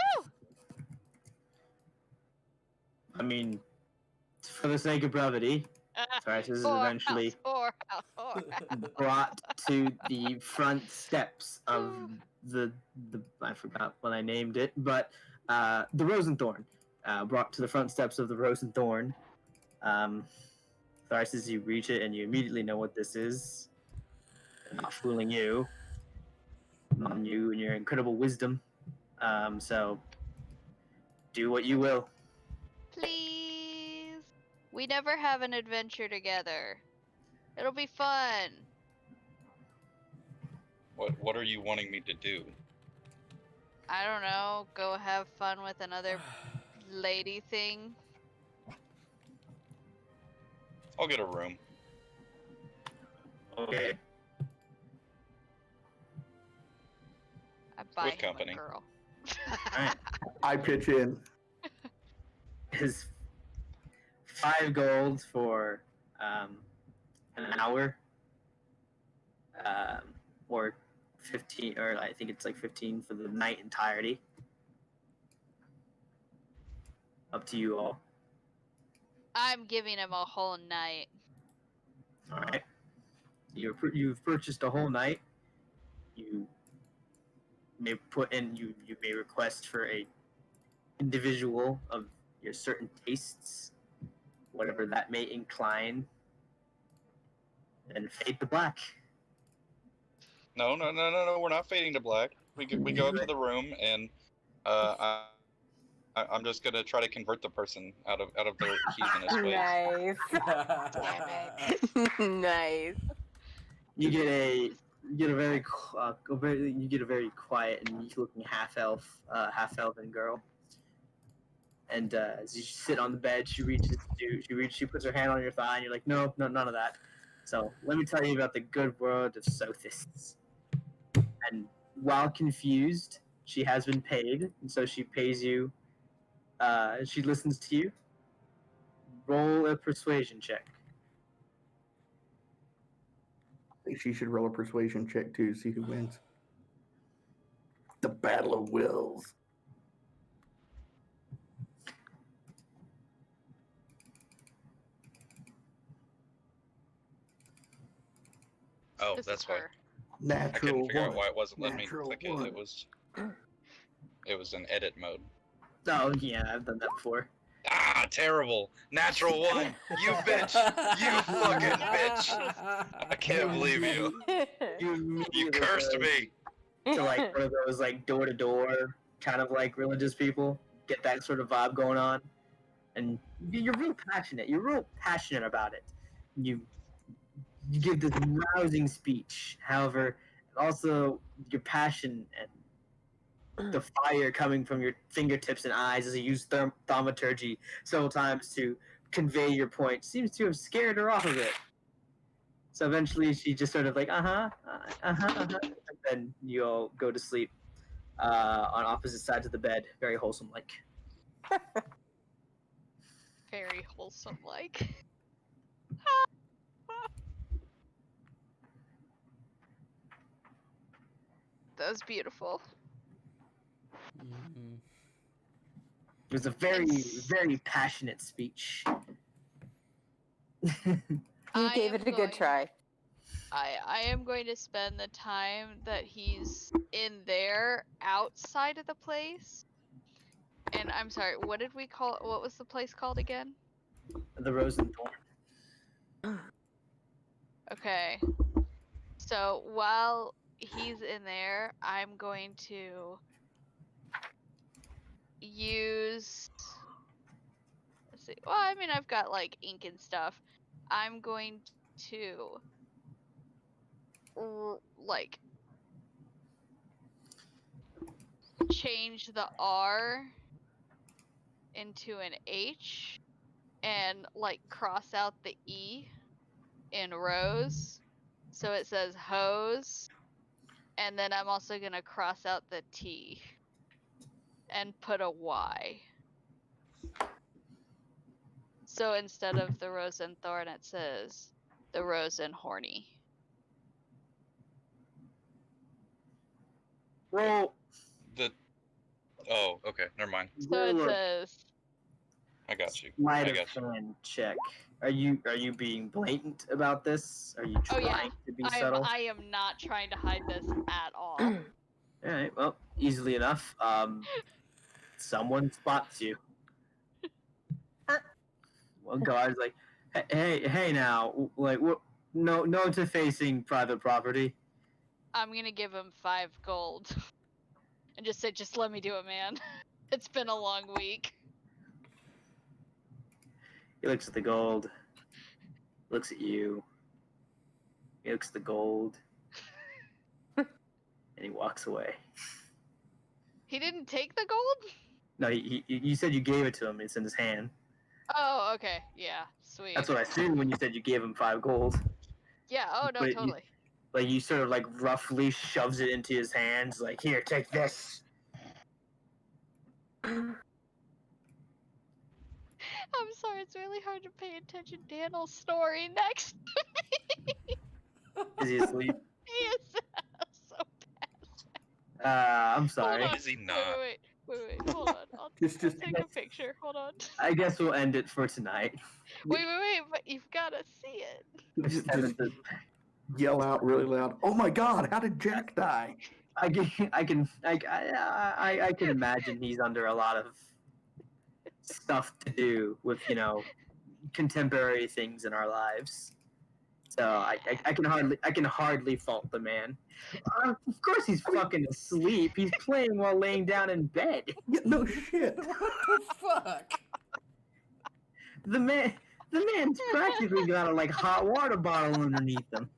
I mean, for the sake of brevity, Thrisis is eventually brought to the front steps of the I forgot what I named it, but the Rosenthorn. Brought to the front steps of the Rosenthorn. Thrisis, you reach it and you immediately know what this is. I'm not fooling you. On you and your incredible wisdom. So do what you will. Please. We never have an adventure together. It'll be fun. What are you wanting me to do? I don't know. Go have fun with another lady thing. I'll get a room. Okay. I buy With him company. a girl. Alright. I pitch in. Is 5 gold for an hour, or 15, or I think it's like 15 for the night entirety. Up to you all. I'm giving him a whole night. All right. You've purchased a whole night. You may put in. You may request for a individual of your certain tastes, whatever that may incline, and fade to black. No. We're not fading to black. We go to the room, and I'm just gonna try to convert the person out of their heathenist ways. Nice. Damn it. Nice. You get a very quiet and looking half elven girl. And as you sit on the bed, she puts her hand on your thigh, and you're like, no, none of that. So let me tell you about the good world of sophists. And while confused, she has been paid, and so she pays you. She listens to you. Roll a persuasion check. I think she should roll a persuasion check too, see who wins. The battle of wills. Oh, This that's is why. her. I Natural couldn't figure out one. why it wasn't letting me Natural click one. It was in edit mode. Oh yeah, I've done that before. Ah, terrible. Natural one. You bitch. You fucking bitch. I can't believe you. You You immediately cursed go me. to like one of those like door to door kind of like religious people. Get that sort of vibe going on, and you're real passionate. You're real passionate about it. You give this rousing speech. However, also your passion and the fire coming from your fingertips and eyes as you use thaumaturgy several times to convey your point seems to have scared her off a bit. So eventually she just sort of like, and then you all go to sleep on opposite sides of the bed, very wholesome like. Very wholesome like. That was beautiful. Mhm. It was a very, It's- very passionate speech. You I gave am it a good going- try. I am going to spend the time that he's in there outside of the place. And I'm sorry, what was the place called again? The Rose and Thorn. Okay. So while he's in there, I'm going to use. Let's see. Well, I mean, I've got like ink and stuff. I'm going to like change the R into an H and like cross out the E in rose. So it says hose. And then I'm also going to cross out the T and put a Y. So instead of the rose and thorn, it says the rose and horny. Roll. Oh, okay. Never mind. So it roll a says I got you. sleight I of got you. hand check. Are you being blatant about this? Are you Oh, trying yeah. to be subtle? I am not trying to hide this at all. All right. Well, easily enough. Someone spots you. One guard's like, hey, now, like, what? No to facing private property. I'm gonna give him 5 gold. And just say, just let me do it, man. It's been a long week. He looks at the gold. Looks at you. He looks at the gold. And he walks away. He didn't take the gold? No, you said you gave it to him. It's in his hand. Oh, okay. Yeah, sweet. That's what I assumed when you said you gave him 5 gold. Yeah. Oh no, But totally. you sort of like roughly shoves it into his hands, like, here, take this. I'm sorry. It's really hard to pay attention. Daniel's snoring next. Is he asleep? He is so bad. I'm Hold sorry. on. Is he not? Wait. Hold on. I'll Just take a picture. Hold on. I guess we'll end it for tonight. Wait. But you've gotta see it. just Seventh is- yell out really loud. Oh my God! How did Jack die? I can imagine he's under a lot of stuff to do with contemporary things in our lives. So I can hardly fault the man. Of course he's fucking asleep. He's playing while laying down in bed. Yeah, no shit. What the fuck? The man's practically got a like hot water bottle underneath him.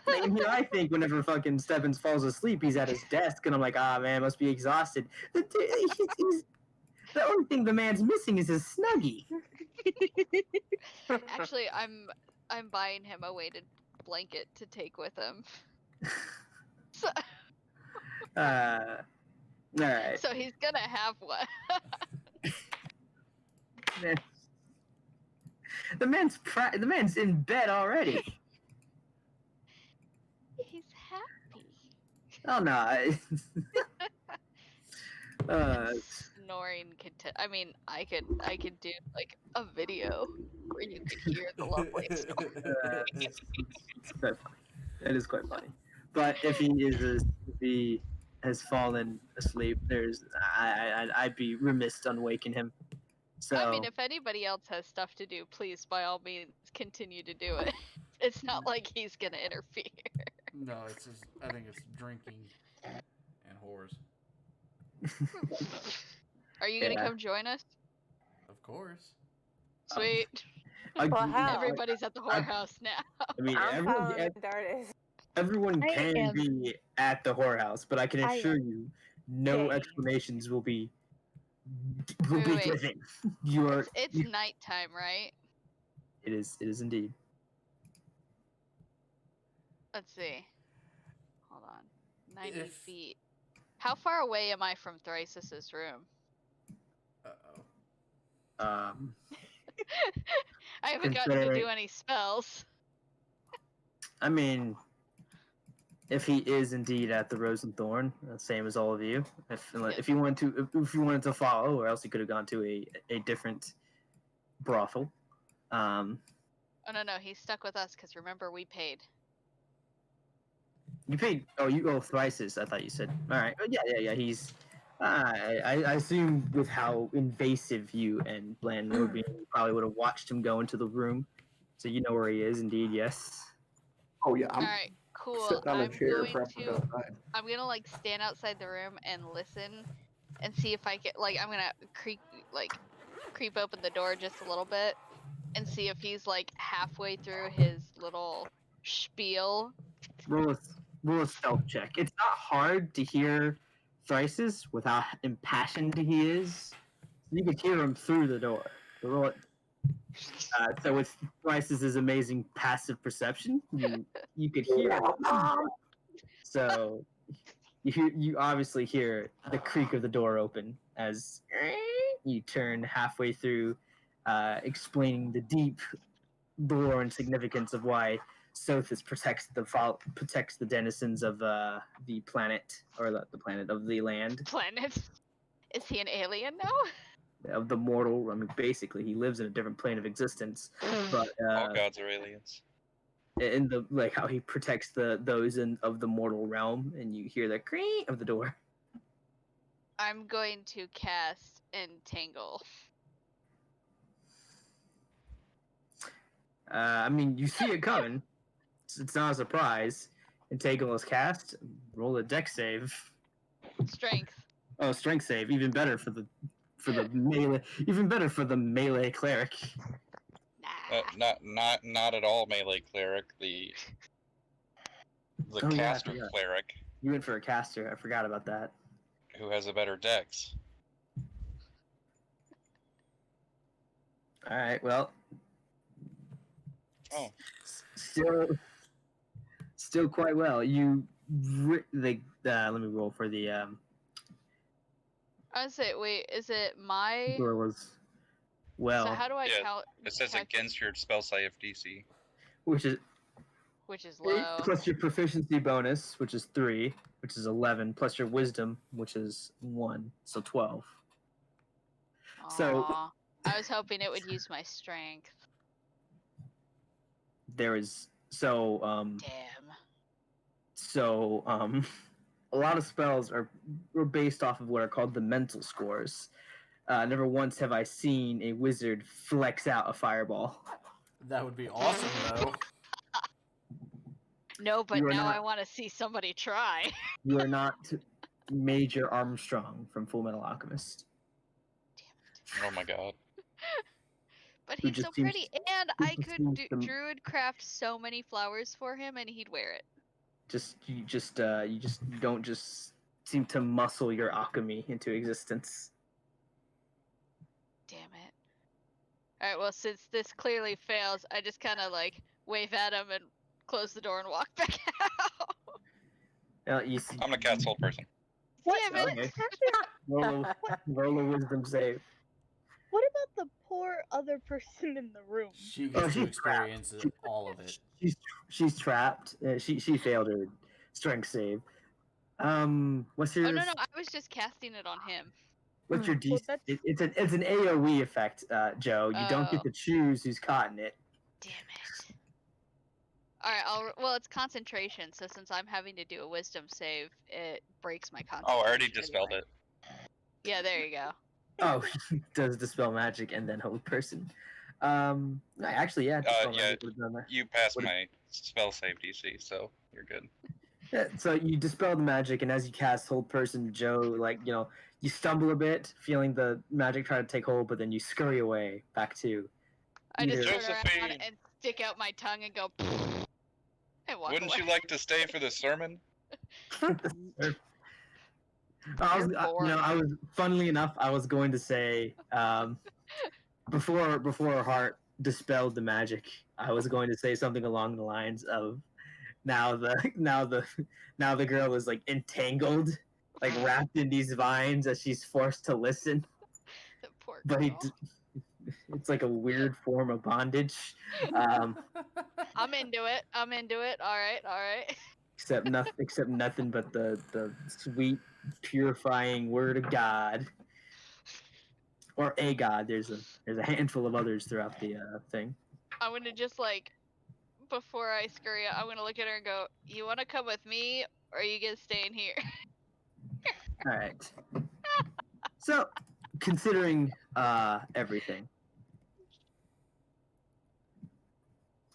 And here I think whenever fucking Stebbins falls asleep, he's at his desk, and I'm like, man, must be exhausted. The only thing the man's missing is his snuggie. Actually, I'm buying him a weighted blanket to take with him. So, All right. so he's gonna have one. The man's in bed already. He's happy. Oh no. Snoring I mean, I could do like a video where you could hear the lovely snore. It's quite funny. It is quite funny. But if he has fallen asleep, I'd be remiss on waking him. So I mean, if anybody else has stuff to do, please, by all means, continue to do it. It's not like he's gonna interfere. No, it's just. I think it's drinking and whores. Are you gonna Yeah. come join us? Of course. Sweet. Well, how? Everybody's at the whorehouse now. I mean, I'm following Dardis. everyone I can am. be at the whorehouse, but I can I assure you, no Okay. explanations will be Wait. given. You are. It's nighttime, right? It is indeed. Let's see. Hold on. 90 If- feet. How far away am I from Thrice's room? Uh-oh. I haven't gotten to Considering- do any spells. I mean, if he is indeed at the Rose and Thorn, same as all of you. If you wanted to follow, or else he could have gone to a different brothel. Oh no, he's stuck with us because remember we paid. You paid. Oh, you go Thrice's. I thought you said. All right. Oh, yeah. He's. I assume with how invasive you and Blanton would be, you probably would have watched him go into the room, so you know where he is. Indeed, yes. Oh yeah, All I'm right, cool. sitting on a I'm chair going prepping to. outside. I'm gonna like stand outside the room and listen, and see if I can. Like, I'm gonna creep open the door just a little bit, and see if he's like halfway through his little spiel. Roll a stealth check. It's not hard to hear Thrice's with how impassioned he is. You could hear him through the door. Roll it. So with Thrice's amazing passive perception, you could hear it. So you obviously hear the creak of the door open as you turn halfway through, explaining the deep lore and significance of why Sothis protects the denizens of the planet, or the planet of the land, Planet. Is he an alien now? of the mortal. I mean, basically, he lives in a different plane of existence. But All gods are aliens. in the how he protects those of the mortal realm, and you hear the creak of the door. I'm going to cast Entangle. I mean, you see it coming. It's not a surprise. Entangle is cast. Roll a dex save. Strength. Oh, strength save. Even better for the melee. Even better for the melee cleric. Nah. Not at all melee cleric. The Oh, yeah, I caster forgot. cleric You went for a caster. I forgot about that. who has a better dex. All right. Well, Oh, still quite well. Let me roll for the I say, wait, is it my? score was So well, how do I Yeah, count? it says calculate- against your spell save DC. which is which is 8 low. plus your proficiency bonus, which is 3, which is 11, plus your wisdom, which is 1, so 12. So Aw. I was hoping it would use my strength. there is Damn. a lot of spells are based off of what are called the mental scores. Never once have I seen a wizard flex out a fireball. That would be awesome, though. No, but You are now not- I want to see somebody try. You are not Major Armstrong from Full Metal Alchemist. Oh my god. But Who he's just so seems- pretty, and who I just could seems to- druid craft so many flowers for him, and he'd wear it. You don't just seem to muscle your alchemy into existence. Damn it. Alright, well, since this clearly fails, I just kind of like wave at him and close the door and walk back out. You see, I'm a cat soul person. Damn it. okay. roll a wisdom save. What about the poor other person in the room? She Oh, gets to she's trapped. experience all of it. She's trapped. She failed her strength save. What's your Oh, no, I was just casting it on him. what's your DC? Well, that's- It's an AOE effect, Joe. You don't get Oh. to choose who's caught in it. Damn it. Alright, well, it's concentration, so since I'm having to do a wisdom save, it breaks my concentration. Oh, I already dispelled anyway. it. Yeah, there you go. Oh, does dispel magic and then hold person. Actually, yeah. Dispel Yeah, magic would've done that. You passed What- my spell save DC, so you're good. Yeah, so you dispel the magic, and as you cast hold person, Joe, you stumble a bit, feeling the magic try to take hold, but then you scurry away back to. I just Either- turn around Josephine! and stick out my tongue and go and walk Wouldn't away. you like to stay for the sermon? Funnily enough, I was going to say, before Hart dispelled the magic, I was going to say something along the lines of, now the girl is like entangled, like wrapped in these vines as she's forced to listen. The poor But girl. it's like a weird form of bondage. Um, I'm into it. All right. except nothing but the sweet purifying word of God, or a God. There's a handful of others throughout the thing. I'm gonna just before I scurry out, I'm gonna look at her and go, "You wanna come with me, or are you gonna stay in here?" All right. So, considering everything,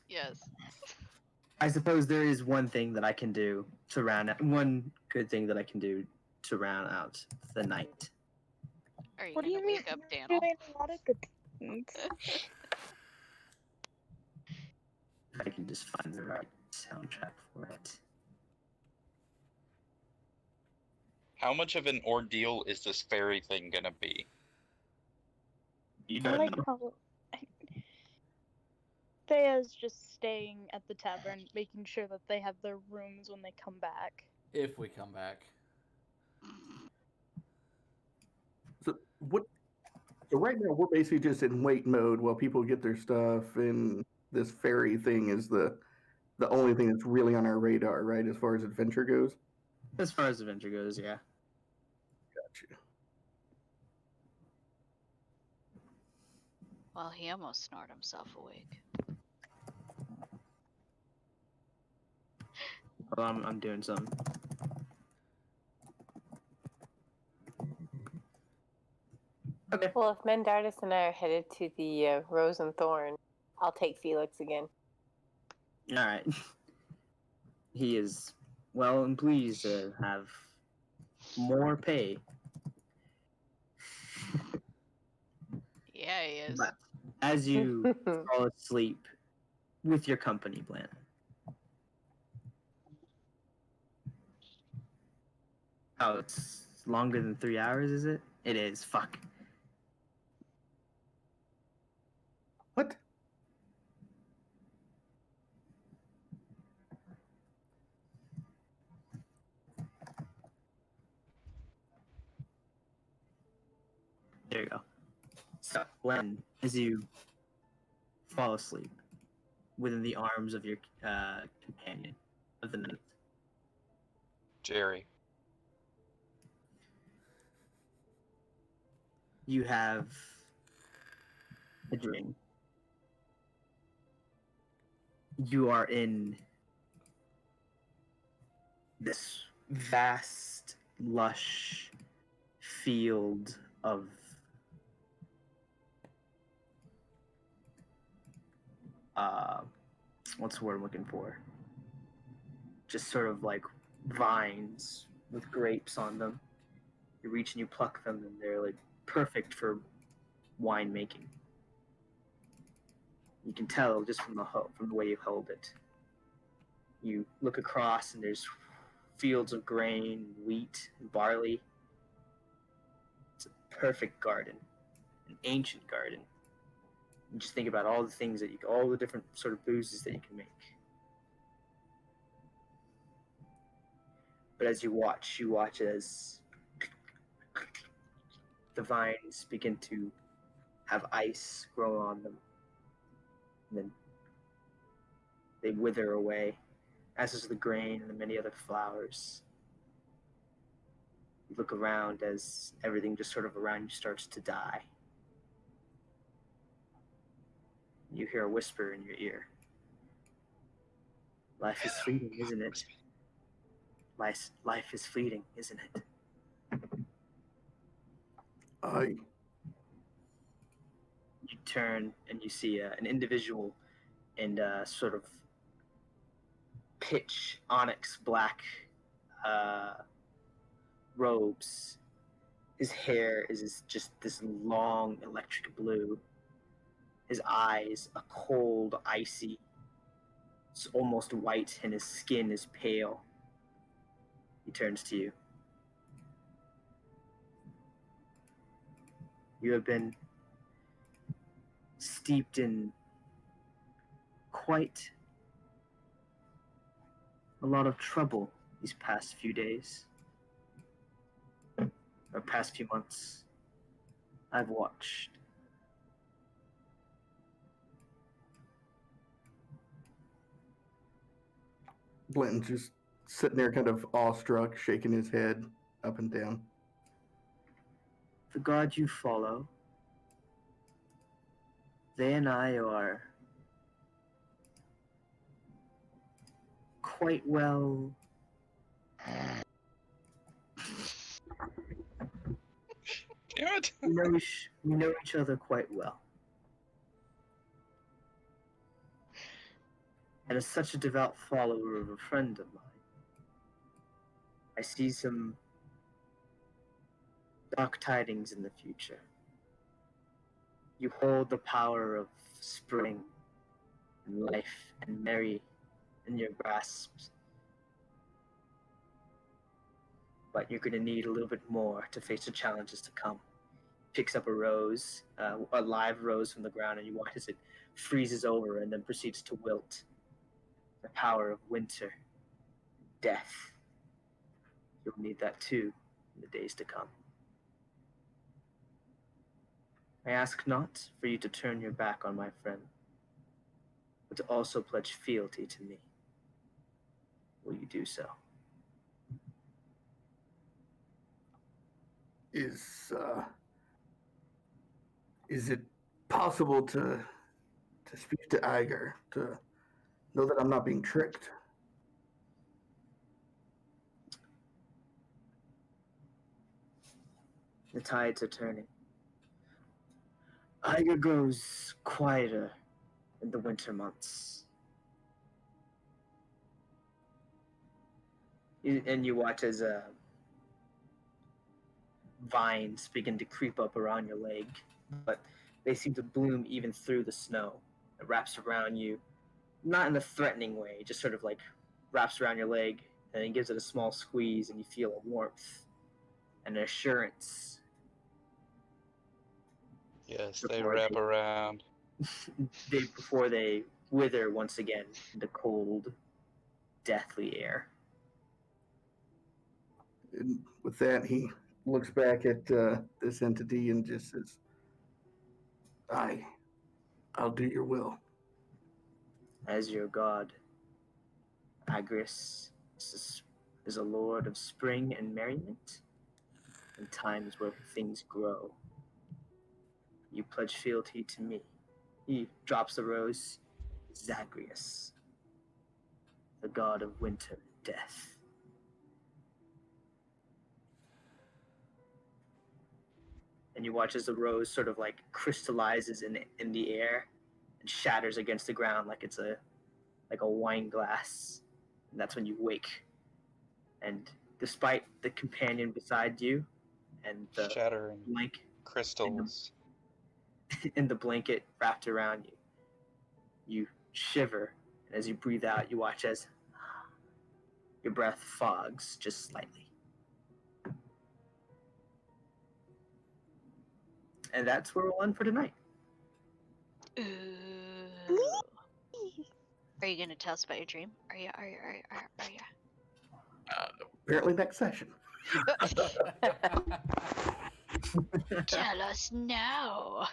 Yes. I suppose there is one thing that I can do to one good thing that I can do to round out the night. Are you What do gonna you mean? wake up You're Daniel? doing a lot of good things. If I can just find the right soundtrack for it. How much of an ordeal is this fairy thing gonna be? You I don't like know. how Thea's just staying at the tavern, making sure that they have their rooms when they come back. If we come back. So right now we're basically just in wait mode while people get their stuff, and this fairy thing is the only thing that's really on our radar, right? As far as adventure goes. As far as adventure goes, yeah. Gotcha. Well, he almost snored himself awake. Well, I'm doing something. Okay. Well, if Mendardis and I are headed to the Rose and Thorn, I'll take Felix again. All right. He is well and pleased to have more pay. Yeah, he is. But as you fall asleep with your company, Blanton, oh, it's longer than 3 hours, is it? It is. Fuck. What? There you go. So, Blanton, as you fall asleep within the arms of your companion of the night, Jerry. you have a dream. You are in this vast, lush field of what's the word I'm looking for? Just sort of like vines with grapes on them. You reach and you pluck them, and they're like perfect for wine making. You can tell just from from the way you hold it. You look across, and there's fields of grain, wheat, and barley. It's a perfect garden, an ancient garden. You just think about all the things that all the different sort of boozes that you can make. But as you watch as the vines begin to have ice grow on them, and then they wither away, as does the grain and the many other flowers. You look around as everything just sort of around you starts to die. You hear a whisper in your ear. Life is fleeting, isn't it? Life is fleeting, isn't it? You turn and you see an individual in sort of pitch onyx black robes. His hair is just this long electric blue. His eyes a cold, icy. It's almost white, and his skin is pale. He turns to you. You have been steeped in quite a lot of trouble these past few days, or past few months. I've watched. Blanton's just sitting there kind of awestruck, shaking his head up and down. The god you follow, they and I are quite well Damn it. we know each other quite well. And as such a devout follower of a friend of mine, I see some dark tidings in the future. You hold the power of spring and life and Mary in your grasp. But you're going to need a little bit more to face the challenges to come. Picks up a rose, a live rose from the ground, and you watch as it freezes over and then proceeds to wilt. The power of winter, death. You'll need that too in the days to come. I ask not for you to turn your back on my friend, but to also pledge fealty to me. Will you do so? Is it possible to speak to Iger, to know that I'm not being tricked? The tides are turning. Iger grows quieter in the winter months. And you watch as vines begin to creep up around your leg, but they seem to bloom even through the snow. It wraps around you, not in a threatening way, just sort of like wraps around your leg, and it gives it a small squeeze, and you feel a warmth and an assurance. Yes, The they more wrap they- around. before they wither once again in the cold, deathly air. And with that, he looks back at this entity and just says, I'll do your will. As your god, Agris is a lord of spring and merriment, and times where things grow. You pledge fealty to me. He drops the rose. Zagreus, the god of winter and death. And you watch as the rose sort of like crystallizes in the air and shatters against the ground like it's a wine glass. And that's when you wake. And despite the companion beside you and the Shattering blanket crystals. in the blanket wrapped around you, you shiver. And as you breathe out, you watch as your breath fogs just slightly. And that's where we'll end for tonight. Ooh. Are you gonna tell us about your dream? Are you? Apparently, next session. Tell us now.